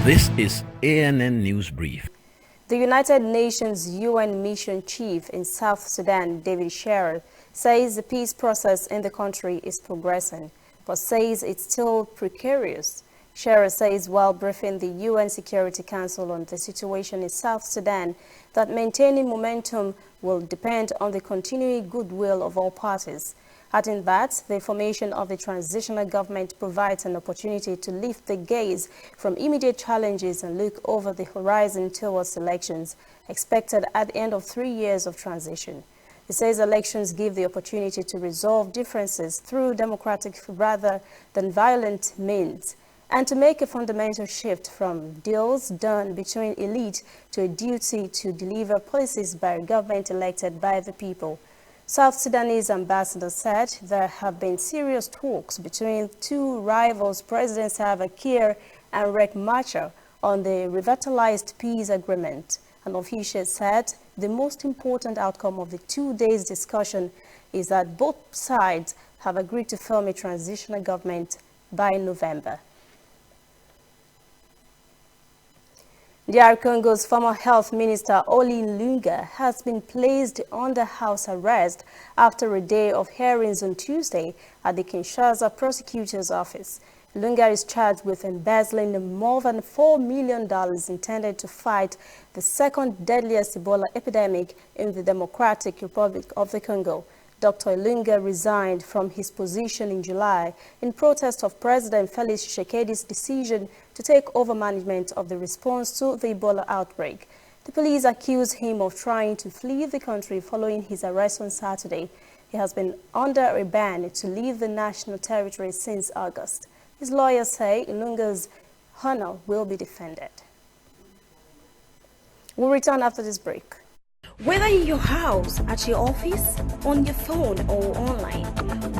This is ANN News Brief. The United Nations UN Mission Chief in South Sudan, David Shearer, says the peace process in the country is progressing, but says it's still precarious. Shearer says while briefing the UN Security Council on the situation in South Sudan that maintaining momentum will depend on the continuing goodwill of all parties, adding that the formation of the transitional government provides an opportunity to lift the gaze from immediate challenges and look over the horizon towards elections expected at the end of 3 years of transition. He says elections give the opportunity to resolve differences through democratic rather than violent means, and to make a fundamental shift from deals done between elite to a duty to deliver policies by a government elected by the people. South Sudanese ambassador said there have been serious talks between two rivals, President Salva Kiir and Riek Machar, on the revitalized peace agreement. An official said the most important outcome of the 2 days discussion is that both sides have agreed to form a transitional government by November. DR Congo's former health minister Oli Lunga has been placed under house arrest after a day of hearings on Tuesday at the Kinshasa prosecutor's office. Lunga is charged with embezzling more than $4 million intended to fight the second deadliest Ebola epidemic in the Democratic Republic of the Congo. Dr. Lunga resigned from his position in July in protest of President Felix Tshisekedi's decision to take over management of the response to the Ebola outbreak. The police accused him of trying to flee the country following his arrest on Saturday. He has been under a ban to leave the national territory since August. His lawyers say Lunga's honor will be defended. We'll return after this break. Whether in your house, at your office, on your phone or online,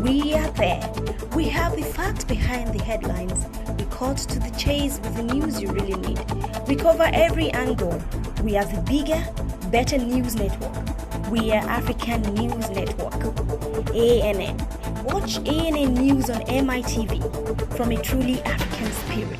we are there. We have the facts behind the headlines. We cut to the chase with the news you really need. We cover every angle. We are the bigger, better news network. We are African News Network. ANN. Watch ANN News on MITV from a truly African spirit.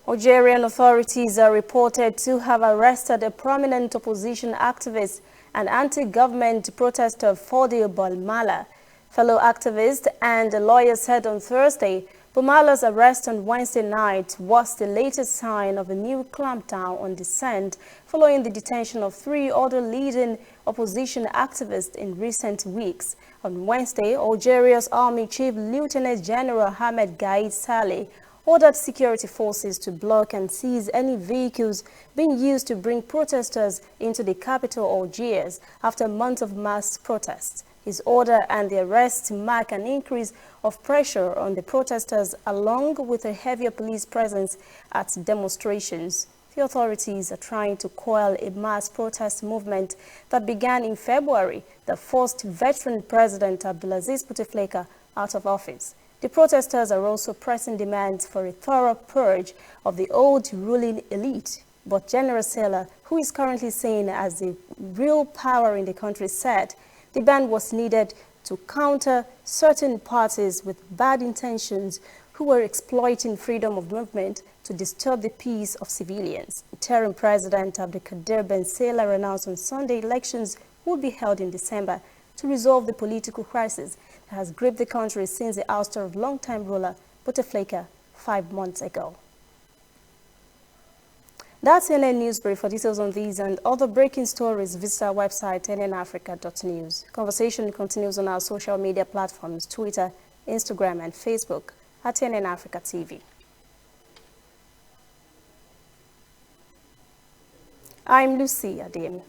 Algerian authorities are reported to have arrested a prominent opposition activist and anti-government protester Fodil Boumala. Fellow activist and a lawyer said on Thursday, Boumala's arrest on Wednesday night was the latest sign of a new clampdown on dissent following the detention of 3 other leading opposition activists in recent weeks. On Wednesday, Algeria's Army Chief Lieutenant General Ahmed Gaid Saleh ordered security forces to block and seize any vehicles being used to bring protesters into the capital Algiers after months of mass protests. His order and the arrest mark an increase of pressure on the protesters along with a heavier police presence at demonstrations. The authorities are trying to quell a mass protest movement that began in February that forced veteran President Abdelaziz Bouteflika out of office. The protesters are also pressing demands for a thorough purge of the old ruling elite. But General Sela, who is currently seen as the real power in the country, said the ban was needed to counter certain parties with bad intentions who were exploiting freedom of movement to disturb the peace of civilians. Interim President Abdelkader Ben Salah announced on Sunday elections would be held in December to resolve the political crisis that has gripped the country since the ouster of longtime ruler Bouteflika 5 months ago. That's ANN News Brief. For details on these and other breaking stories, visit our website, nnafrica.news. Conversation continues on our social media platforms, Twitter, Instagram, and Facebook at ANN Africa TV. I'm Lucy Adem.